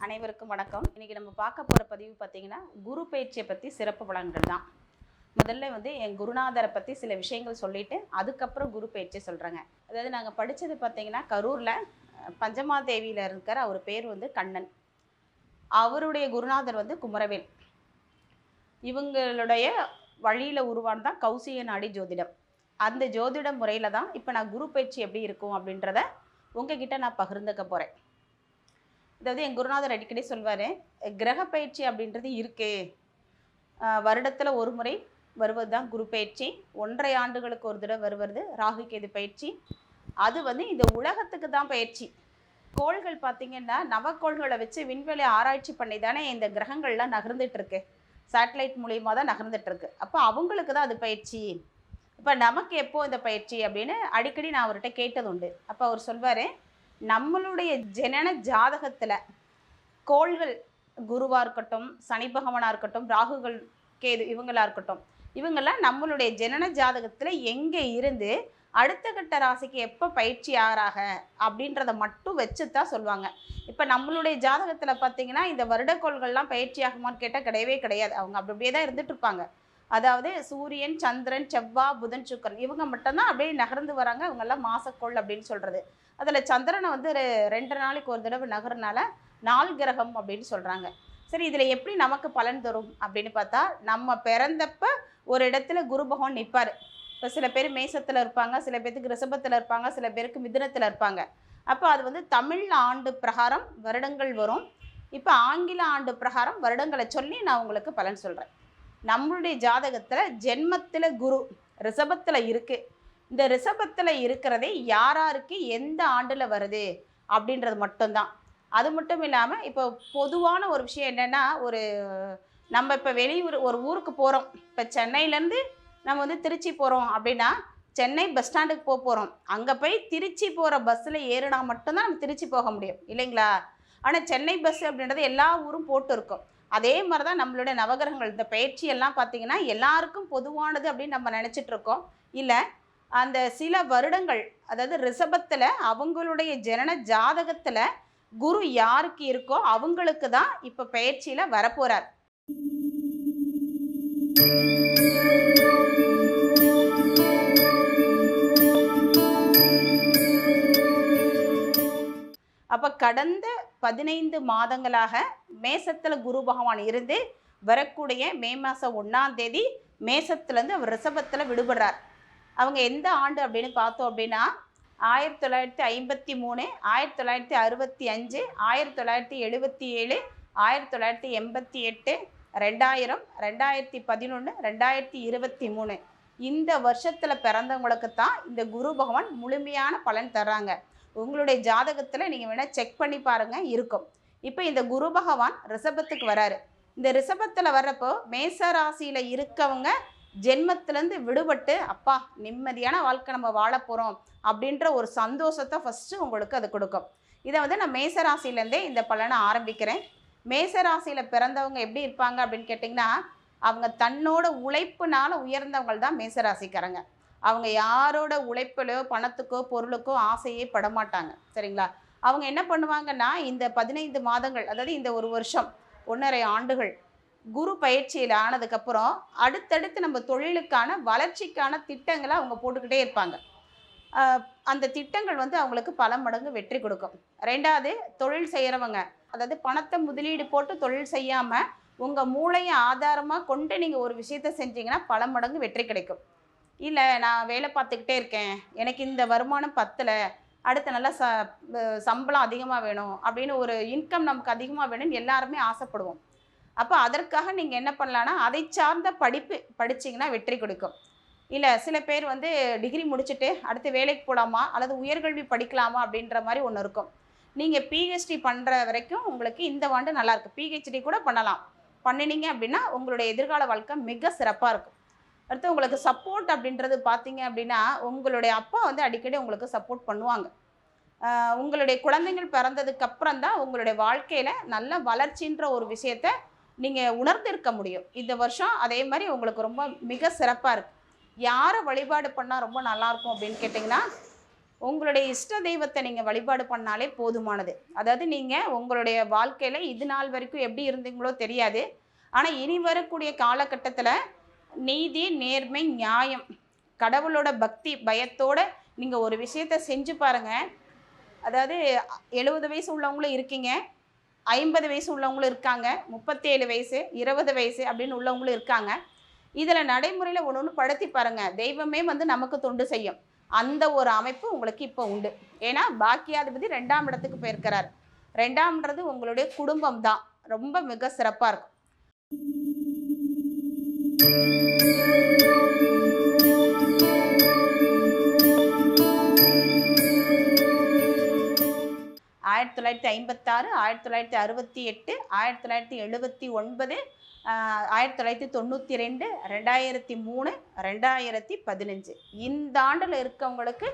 அனைவருக்கும் வணக்கம். இன்னைக்கு நம்ம பார்க்க போகிற பதிவு பார்த்தீங்கன்னா குரு பயிற்சியை பற்றி சிறப்பு பலன்கள் தான். முதல்ல என் குருநாதரை பற்றி சில விஷயங்கள் சொல்லிவிட்டு அதுக்கப்புறம் குரு பயிற்சி சொல்கிறேங்க. அதாவது நாங்கள் படித்தது பார்த்தீங்கன்னா கரூரில் பஞ்சமாதேவியில் இருக்கிற அவர் பேர் கண்ணன். அவருடைய குருநாதர் குமரவேல். இவங்களுடைய வழியில் உருவான தான் கௌசிய நாடி ஜோதிடம். அந்த ஜோதிட முறையில் தான் இப்போ நான் குரு பயிற்சி எப்படி இருக்கும் அப்படின்றத உங்ககிட்ட நான் பகிர்ந்துக்க போகிறேன். அதாவது என் குருநாதர் அடிக்கடி சொல்வார், கிரக பயிற்சி அப்படின்றது இருக்குது. வருடத்தில் ஒரு முறை வருவது தான் குரு பயிற்சி. 1.5 ஆண்டுகளுக்கு ஒரு தடவை வருவது ராகு கேது பயிற்சி. அது இந்த உலகத்துக்கு தான் பயிற்சி. கோள்கள் பார்த்திங்கன்னா நவக்கோள்களை வச்சு விண்வெளி ஆராய்ச்சி பண்ணி தானே இந்த கிரகங்கள்லாம் நகர்ந்துட்டுருக்கு. சேட்டலைட் மூலியமாக தான் நகர்ந்துட்டுருக்கு. அப்போ அவங்களுக்கு தான் அது பயிற்சி. இப்போ நமக்கு எப்போ இந்த பயிற்சி அப்படின்னு அடிக்கடி நான் அவர்கிட்ட கேட்டது உண்டு. அப்போ அவர் சொல்வார், நம்மளுடைய ஜனன ஜாதகத்தில் கோள்கள் குருவாக இருக்கட்டும், சனி பகவானாக இருக்கட்டும், ராகுகள் கேது இவங்களாக இருக்கட்டும், இவங்கெல்லாம் நம்மளுடைய ஜனன ஜாதகத்தில் எங்கே இருந்து அடுத்த கட்ட ராசிக்கு எப்போ பயிற்சி ஆகிறாங்க அப்படின்றத மட்டும் வச்சு தான் சொல்லுவாங்க. இப்போ நம்மளுடைய ஜாதகத்தில் பார்த்திங்கன்னா இந்த வருடக்கோள்கள்லாம் பயிற்சி ஆகுமான்னு கேட்டால் கிடையவே கிடையாது. அவங்க அப்படியே தான் இருந்துட்டு இருப்பாங்க. அதாவது சூரியன், சந்திரன், செவ்வாய், புதன், சுக்கிரன் இவங்க மட்டும்தான் அப்படியே நகர்ந்து வராங்க. இவங்கெல்லாம் மாசக்கோள் அப்படின்னு சொல்கிறது. அதில் சந்திரனை 2 நாளைக்கு ஒரு தடவை நகர்னால 4 கிரகம் அப்படின்னு சொல்கிறாங்க. சரி, இதில் எப்படி நமக்கு பலன் தரும் அப்படின்னு பார்த்தா, நம்ம பிறந்தப்ப ஒரு இடத்துல குரு பகவான் நிற்பார். இப்போ சில பேர் மேசத்தில் இருப்பாங்க, சில பேருக்கு ரிஷபத்தில் இருப்பாங்க, சில பேருக்கு மிதுனத்தில் இருப்பாங்க. அப்போ அது தமிழ் ஆண்டு பிரகாரம் வருடங்கள் வரும். இப்போ ஆங்கில ஆண்டு பிரகாரம் வருடங்களை சொல்லி நான் உங்களுக்கு பலன் சொல்கிறேன். நம்மளுடைய ஜாதகத்தில் ஜென்மத்தில் குரு ரிஷபத்தில் இருக்குது. இந்த ரிஷபத்தில் இருக்கிறதே யாராருக்கு எந்த ஆண்டில் வருது அப்படின்றது மட்டும்தான். அது மட்டும் இல்லாமல் இப்போ பொதுவான ஒரு விஷயம் என்னென்னா, நம்ம இப்போ வெளியூர் ஒரு ஊருக்கு போகிறோம். இப்போ சென்னையிலேருந்து நம்ம திருச்சி போகிறோம் அப்படின்னா, சென்னை பஸ் ஸ்டாண்டுக்கு போகிறோம். அங்கே போய் திருச்சி போகிற பஸ்ஸில் ஏறினா மட்டும்தான் நம்ம திருச்சி போக முடியும், இல்லைங்களா? ஆனால் சென்னை பஸ் அப்படின்றது எல்லா ஊரும் போட்டு இருக்கும். அதே மாதிரி தான் நம்மளுடைய நவகிரகங்கள். இந்த பயிற்சியெல்லாம் பார்த்திங்கன்னா எல்லாருக்கும் பொதுவானது அப்படின்னு நம்ம நினச்சிட்ருக்கோம். இல்லை, அந்த சில வருடங்கள், அதாவது ரிஷபத்தில் அவங்களுடைய ஜனன ஜாதகத்தில் குரு யாருக்கு இருக்கோ அவங்களுக்கு தான் இப்போ பயிற்சியில் வரப்போகிறார். அப்போ கடந்த 15 மாதங்களாக மேசத்தில் குரு பகவான் இருந்து வரக்கூடிய மே மாதம் 1ஆம் தேதி மேசத்துலேருந்து அவர் ரிஷபத்தில் விடுபடுறார். அவங்க எந்த ஆண்டு அப்படின்னு பார்த்தோம் அப்படின்னா 1953, 1965, 1977, 1988, 2000, 2011, 2023 இந்த வருஷத்தில் பிறந்தவங்களுக்கு தான் இந்த குரு பகவான் முழுமையான பலன் தர்றாங்க. உங்களுடைய ஜாதகத்தில் நீங்கள் வேணால் செக் பண்ணி பாருங்கள், இருக்கும். இப்போ இந்த குரு பகவான் ரிஷபத்துக்கு வராரு. இந்த ரிஷபத்தில் வர்றப்போ மேச ராசியில் இருக்கவங்க ஜென்மத்திலேருந்து விடுபட்டு அப்பா நிம்மதியான வாழ்க்கை நம்ம வாழ போகிறோம் அப்படின்ற ஒரு சந்தோஷத்தை ஃபஸ்ட்டு உங்களுக்கு அது கொடுக்கும். இதை நான் மேசராசிலேருந்தே இந்த பலனை ஆரம்பிக்கிறேன். மேசராசியில் பிறந்தவங்க எப்படி இருப்பாங்க அப்படின்னு கேட்டிங்கன்னா, அவங்க தன்னோட உழைப்புனால உயர்ந்தவங்க தான் மேசராசிக்காரங்க. அவங்க யாரோட உழைப்பிலோ பணத்துக்கோ பொருளுக்கோ ஆசையே படமாட்டாங்க, சரிங்களா? அவங்க என்ன பண்ணுவாங்கன்னா, இந்த 15 மாதங்கள், அதாவது இந்த ஒரு வருஷம் 1.5 ஆண்டுகள் குரு பயிற்சியில் ஆனதுக்கப்புறம் அடுத்தடுத்து நம்ம தொழிலுக்கான வளர்ச்சிக்கான திட்டங்களை அவங்க போட்டுக்கிட்டே இருப்பாங்க. அந்த திட்டங்கள் அவங்களுக்கு பல மடங்கு வெற்றி கொடுக்கும். 2வது, தொழில் செய்கிறவங்க, அதாவது பணத்தை முதலீடு போட்டு தொழில் செய்யாமல் உங்கள் மூளையை ஆதாரமாக கொண்டு நீங்கள் ஒரு விஷயத்தை செஞ்சீங்கன்னா பல மடங்கு வெற்றி கிடைக்கும். இல்லை, நான் வேலை பார்த்துக்கிட்டே இருக்கேன், எனக்கு இந்த வருமானம் பத்தலை, அடுத்த நல்லா சம்பளம் அதிகமாக வேணும் அப்படின்னு ஒரு இன்கம் நமக்கு அதிகமாக வேணும்னு எல்லாருமே ஆசைப்படுவோம். அப்போ அதற்காக நீங்கள் என்ன பண்ணலான்னா, அதை சார்ந்த படிப்பு படிச்சிங்கன்னா வெற்றி கொடுக்கும். இல்லை, சில பேர் டிகிரி முடிச்சுட்டு அடுத்து வேலைக்கு போகலாமா அல்லது உயர்கல்வி படிக்கலாமா அப்படின்ற மாதிரி ஒன்று இருக்கும். நீங்கள் பிஹெச்டி பண்ணுற வரைக்கும் உங்களுக்கு இந்த ஆண்டு நல்லாயிருக்கு. பிஹெச்டி கூட பண்ணலாம். பண்ணினீங்க அப்படின்னா உங்களுடைய எதிர்கால வாழ்க்கை மிக சிறப்பாக இருக்கும். அடுத்து உங்களுக்கு சப்போர்ட் அப்படின்றது பார்த்தீங்க அப்படின்னா, உங்களுடைய அப்பா அடிக்கடி உங்களுக்கு சப்போர்ட் பண்ணுவாங்க. உங்களுடைய குழந்தைகள் பிறந்ததுக்கப்புறம் தான் உங்களுடைய வாழ்க்கையில் நல்ல வளர்ச்சின்ற ஒரு விஷயத்தை நீங்கள் உணர்ந்திருக்க முடியும். இந்த வருஷம் அதே மாதிரி உங்களுக்கு ரொம்ப மிக சிறப்பாக இருக்குது. யாரை வழிபாடு பண்ணால் ரொம்ப நல்லாயிருக்கும் அப்படின்னு கேட்டிங்கன்னா, உங்களுடைய இஷ்ட தெய்வத்தை நீங்கள் வழிபாடு பண்ணாலே போதுமானது. அதாவது நீங்கள் உங்களுடைய வாழ்க்கையில் இது நாள் வரைக்கும் எப்படி இருந்தீங்களோ தெரியாது. ஆனால் இனி வரக்கூடிய காலகட்டத்தில் நீதி, நேர்மை, நியாயம், கடவுளோட பக்தி பயத்தோட நீங்கள் ஒரு விஷயத்தை செஞ்சு பாருங்கள். அதாவது 70 வயசு உள்ளவங்களும் இருக்கீங்க, 50 வயசு உள்ளவங்களும் இருக்காங்க, 37 வயசு, 20 வயசு அப்படின்னு உள்ளவங்களும் இருக்காங்க. இதில் நடைமுறையில் ஒன்று ஒன்று படுத்தி பாருங்கள். தெய்வமே வந்து நமக்கு தொண்டு செய்யும். அந்த ஒரு அமைப்பு உங்களுக்கு இப்போ உண்டு. ஏன்னா பாக்கியாதிபதி 2ஆம் இடத்துக்கு போயிருக்கிறார். 2ஆம்ன்றது உங்களுடைய குடும்பம் தான். ரொம்ப மிக சிறப்பாக இருக்கும். ஆயிரத்தி 1956, 1968, 1979, 1992, 2003, 2015 இந்த ஆண்டில் இருக்கவங்களுக்கு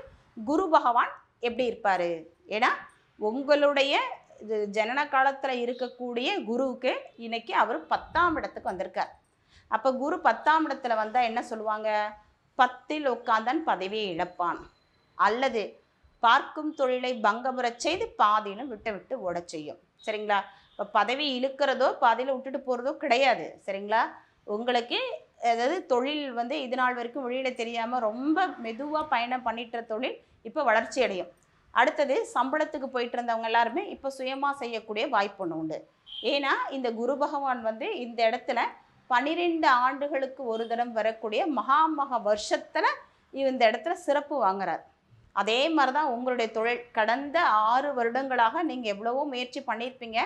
குரு பகவான் எப்படி இருப்பார்? ஏன்னா உங்களுடைய ஜனன காலத்தில் இருக்கக்கூடிய குருவுக்கு இன்னைக்கு அவர் 10ஆம் இடத்துக்கு வந்திருக்கார். அப்போ குரு 10ஆம் இடத்துல வந்தால் என்ன சொல்லுவாங்க? 10ல் உட்கார்ந்தான் பதவியை இழப்பான், அல்லது பார்க்கும் தொழிலை பங்கமுறச் செய்து பாதியிலும் விட்டு விட்டு ஓடச் செய்யும். சரிங்களா? இப்போ பதவி இழுக்கிறதோ பாதியில் விட்டுட்டு போகிறதோ கிடையாது. சரிங்களா? உங்களுக்கு அதாவது தொழில் வந்து இது நாள் வரைக்கும் வெளியிட தெரியாமல் ரொம்ப மெதுவாக பயணம் பண்ணிட்டு தொழில் இப்போ வளர்ச்சி அடையும். அடுத்தது சம்பளத்துக்கு போயிட்டு இருந்தவங்க எல்லாருமே இப்போ சுயமாக செய்யக்கூடிய வாய்ப்பு ஒன்று உண்டு. ஏன்னா இந்த குரு பகவான் வந்து இந்த இடத்துல 12 ஆண்டுகளுக்கு ஒரு தரம் வரக்கூடிய மகா வருஷத்தில் இந்த இடத்துல சிறப்பு வாங்குறார். அதே மாதிரி தான் உங்களுடைய தொழில். கடந்த 6 வருடங்களாக நீங்கள் எவ்வளவோ முயற்சி பண்ணியிருப்பீங்க,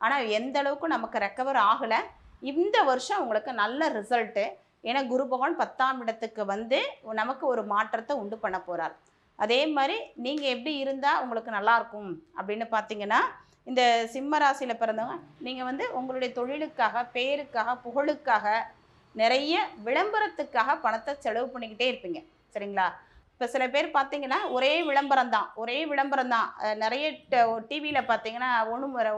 ஆனால் எந்த அளவுக்கு நமக்கு ரெக்கவர் ஆகலை. இந்த வருஷம் உங்களுக்கு நல்ல ரிசல்ட்டு. ஏன்னா குரு பகவான் 10ஆம் இடத்துக்கு வந்து நமக்கு ஒரு மாற்றத்தை உண்டு பண்ண போகிறார். அதே மாதிரி நீங்கள் எப்படி இருந்தால் உங்களுக்கு நல்லாயிருக்கும் அப்படின்னு பார்த்தீங்கன்னா, இந்த சிம்ம ராசியில் பிறந்தவங்க நீங்கள் வந்து உங்களுடைய தொழிலுக்காக, பேருக்காக, புகழுக்காக, நிறைய விளம்பரத்துக்காக பணத்தை செலவு பண்ணிக்கிட்டே இருப்பீங்க. சரிங்களா? இப்போ சில பேர் பார்த்தீங்கன்னா ஒரே விளம்பரம் தான். நிறைய டிவியில் பார்த்தீங்கன்னா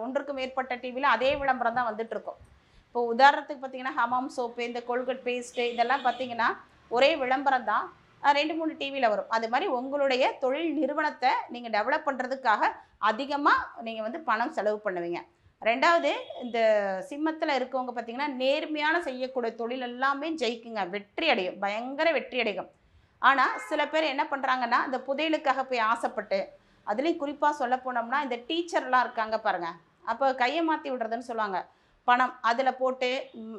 ஒன்றுக்கு மேற்பட்ட டிவியில் அதே விளம்பரம் தான் வந்துட்டுருக்கும். இப்போ உதாரணத்துக்கு பார்த்தீங்கன்னா ஹமாம் சோப்பு, இந்த கோல்கட் பேஸ்ட்டு இதெல்லாம் பார்த்தீங்கன்னா ஒரே விளம்பரம் தான் 2-3 டிவியில் வரும். அது மாதிரி உங்களுடைய தொழில் நிறுவனத்தை நீங்கள் டெவலப் பண்ணுறதுக்காக அதிகமாக நீங்கள் வந்து பணம் செலவு பண்ணுவீங்க. 2வது இந்த சிம்மத்தில் இருக்கவங்க பார்த்தீங்கன்னா நேர்மையான செய்யக்கூடிய தொழில் எல்லாமே ஜெயிக்குங்க, வெற்றி அடையும், பயங்கர வெற்றி அடையும். ஆனால் சில பேர் என்ன பண்ணுறாங்கன்னா இந்த புதையலுக்காக போய் ஆசைப்பட்டு, அதுலேயும் குறிப்பாக சொல்ல போனோம்னா இந்த டீச்சர்லாம் இருக்காங்க பாருங்கள், அப்போ கையை மாற்றி விடுறதுன்னு சொல்லுவாங்க. பணம் அதில் போட்டு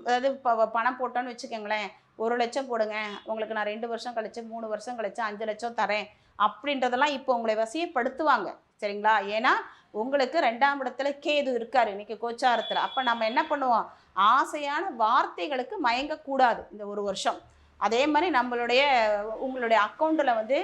அதாவது பணம் போட்டோன்னு வச்சுக்கோங்களேன், 1 லட்சம் போடுங்க, உங்களுக்கு நான் 2 வருஷம் கழிச்சு, 3 வருஷம் கழிச்சு 5 லட்சம் தரேன் அப்படின்றதெல்லாம் இப்போ உங்களை வசியப்படுத்துவாங்க. சரிங்களா? ஏன்னா உங்களுக்கு 2ஆம் இடத்துல கேது இருக்கார் இன்றைக்கி கோச்சாரத்தில். அப்போ நம்ம என்ன பண்ணுவோம்? ஆசையான வார்த்தைகளுக்கு மயங்கக்கூடாது இந்த ஒரு வருஷம். அதே மாதிரி உங்களுடைய அக்கௌண்ட்டில் வந்து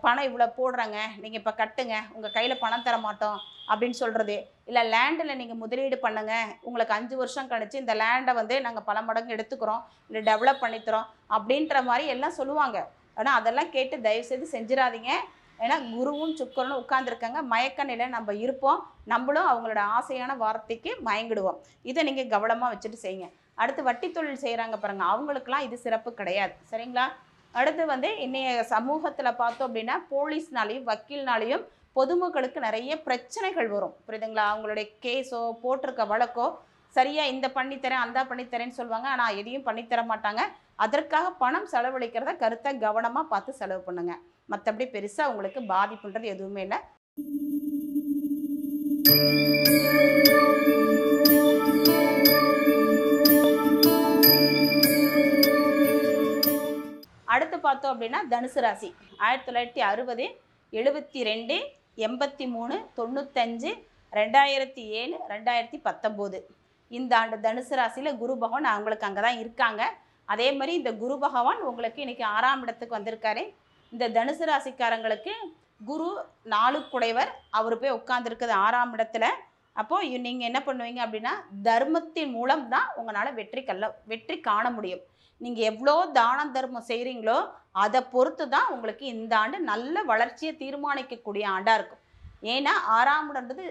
பணம் இவ்வளோ போடுறாங்க, நீங்கள் இப்போ கட்டுங்க, உங்கள் கையில் பணம் தர மாட்டோம் அப்படின்னு சொல்கிறது. இல்லை லேண்டில் நீங்கள் முதலீடு பண்ணுங்க, உங்களுக்கு 5 வருஷம் கழிச்சு இந்த லேண்டை வந்து நாங்கள் பல மடங்கு எடுத்துக்கிறோம், இல்லை டெவலப் பண்ணித்தரோம் அப்படின்ற மாதிரி எல்லாம் சொல்லுவாங்க. ஆனால் அதெல்லாம் கேட்டு தயவுசெய்து செஞ்சிடாதீங்க. ஏன்னா குருவும் சுக்கரனும் உட்கார்ந்துருக்காங்க, மயக்க நிலையில் நம்ம இருப்போம், நம்மளும் அவங்களோட ஆசையான வார்த்தைக்கு மயங்கிடுவோம். இதை நீங்கள் கவனமாக வச்சுட்டு செய்யுங்க. அடுத்து வட்டி தொழில் செய்கிறாங்க பாருங்கள், அவங்களுக்கெல்லாம் இது சிறப்பு கிடையாது. சரிங்களா? அடுத்து வந்து இன்னைய சமூகத்தில் பார்த்தோம் அப்படின்னா போலீஸ்னாலையும் வக்கீல்னாலையும் பொதுமக்களுக்கு நிறைய பிரச்சனைகள் வரும். புரியுதுங்களா? அவங்களுடைய கேஸோ போட்டிருக்க வழக்கோ சரியாக இந்த பண்ணித்தரேன் அந்த பண்ணித்தரேன்னு சொல்லுவாங்க, ஆனால் எதையும் பண்ணித்தர மாட்டாங்க. அதற்காக பணம் செலவழிக்கிறத கருத்தை கவனமாக பார்த்து செலவு பண்ணுங்க. மற்றபடி பெருசாக உங்களுக்கு பாதிப்புன்றது எதுவுமே இல்லை. அடுத்து பார்த்தோம் அப்படின்னா தனுசு ராசி 1960, 72, 83, 95, 2007, 2019 இந்த ஆண்டு தனுசு ராசியில் குரு பகவான் அவங்களுக்கு அங்கே தான் இருக்காங்க. அதே மாதிரி இந்த குரு பகவான் உங்களுக்கு இன்றைக்கி 6ஆம் இடத்துக்கு வந்திருக்காரு. இந்த தனுசு ராசிக்காரங்களுக்கு குரு 4 குடைவர், அவர் போய் உட்காந்துருக்குது 6ஆம் இடத்துல. அப்போது நீங்கள் என்ன பண்ணுவீங்க அப்படின்னா தர்மத்தின் மூலம் தான் உங்களால் வெற்றி காண முடியும். நீங்கள் எவ்வளோ தானம் தர்மம் செய்கிறீங்களோ அதை பொறுத்து தான் உங்களுக்கு இந்த ஆண்டு நல்ல வளர்ச்சியை தீர்மானிக்கக்கூடிய ஆண்டாக இருக்கும். ஏன்னா 6ஆம் இடம்ன்றது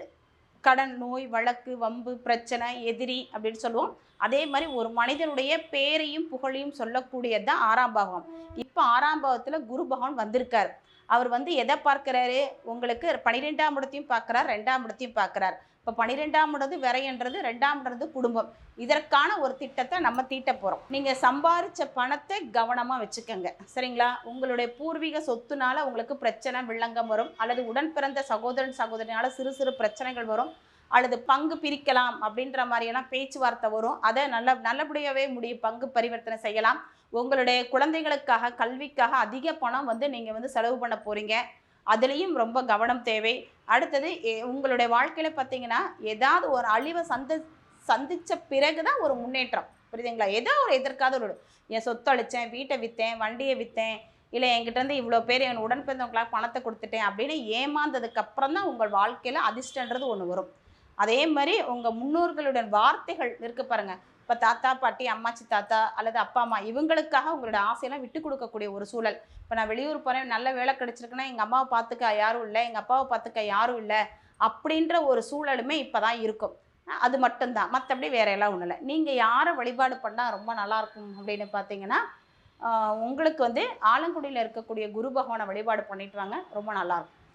கடன், நோய், வழக்கு, வம்பு, பிரச்சனை, எதிரி அப்படின்னு சொல்லுவோம். அதே மாதிரி ஒரு மனிதனுடைய பேரையும் புகழையும் சொல்லக்கூடியது தான் 6ஆம் பாவம். இப்போ 6ஆம் பாவத்தில் குரு பகவான் வந்திருக்கார். அவர் வந்து எதை பார்க்குறாரு, உங்களுக்கு 12ஆம் இடத்தையும் பார்க்குறார், 2ஆம் இடத்தையும் பார்க்குறார். இப்போ 12ஆம் இடது விரைன்றது, 2ஆம் இடது குடும்பம். இதற்கான ஒரு திட்டத்தை நம்ம தீட்ட போகிறோம். நீங்கள் சம்பாரித்த பணத்தை கவனமாக வச்சுக்கோங்க, சரிங்களா? உங்களுடைய பூர்வீக சொத்துனால உங்களுக்கு பிரச்சனை, வில்லங்கம் வரும், அல்லது உடன் பிறந்த சகோதரன் சகோதரினால சிறு சிறு பிரச்சனைகள் வரும், அல்லது பங்கு பிரிக்கலாம் அப்படின்ற மாதிரியெல்லாம் பேச்சுவார்த்தை வரும். அதை நல்லபடியாகவே முடியும், பங்கு பரிவர்த்தனை செய்யலாம். உங்களுடைய குழந்தைகளுக்காக, கல்விக்காக அதிக பணம் வந்து நீங்கள் வந்து செலவு பண்ண போகிறீங்க. அதுலேயும் ரொம்ப கவனம் தேவை. அடுத்தது உங்களுடைய வாழ்க்கையில் பார்த்தீங்கன்னா ஏதாவது ஒரு அழிவை சந்தித்த பிறகு தான் ஒரு முன்னேற்றம், புரியுதுங்களா? ஏதோ ஒரு எதற்காவது ஒரு என் சொத்து அழித்தேன், வீட்டை விற்றேன், வண்டியை விற்றேன், இல்லை என்கிட்டேருந்து இவ்வளோ பேர் என் உடன் பிறந்தவங்களாக பணத்தை கொடுத்துட்டேன் அப்படின்னு ஏமாந்ததுக்கு அப்புறம் தான் உங்கள் வாழ்க்கையில் அதிர்ஷ்டன்றது ஒன்று வரும். அதே மாதிரி உங்கள் முன்னோர்களுடன் வார்த்தைகள் இருக்கு பாருங்க. இப்போ தாத்தா பாட்டி, அம்மாச்சி தாத்தா அல்லது அப்பா அம்மா இவங்களுக்காக உங்களோட ஆசையெல்லாம் விட்டு கொடுக்கக்கூடிய ஒரு சூழல். இப்போ நான் வெளியூர் போகிறேன், நல்ல வேலை கிடைச்சிருக்குன்னா எங்கள் அம்மாவை பார்த்துக்க யாரும் இல்லை, எங்கள் அப்பாவை பார்த்துக்க யாரும் இல்லை அப்படின்ற ஒரு சூழலுமே இப்போ தான் இருக்கும். அது மட்டும்தான், மற்றபடி வேற எல்லாம் ஒன்றும் இல்லை. நீங்கள் யாரை வழிபாடு பண்ணால் ரொம்ப நல்லாயிருக்கும் அப்படின்னு பார்த்தீங்கன்னா, உங்களுக்கு வந்து ஆலங்குடியில் இருக்கக்கூடிய குரு பகவானை வழிபாடு பண்ணிட்டு வாங்க, ரொம்ப நல்லாயிருக்கும்.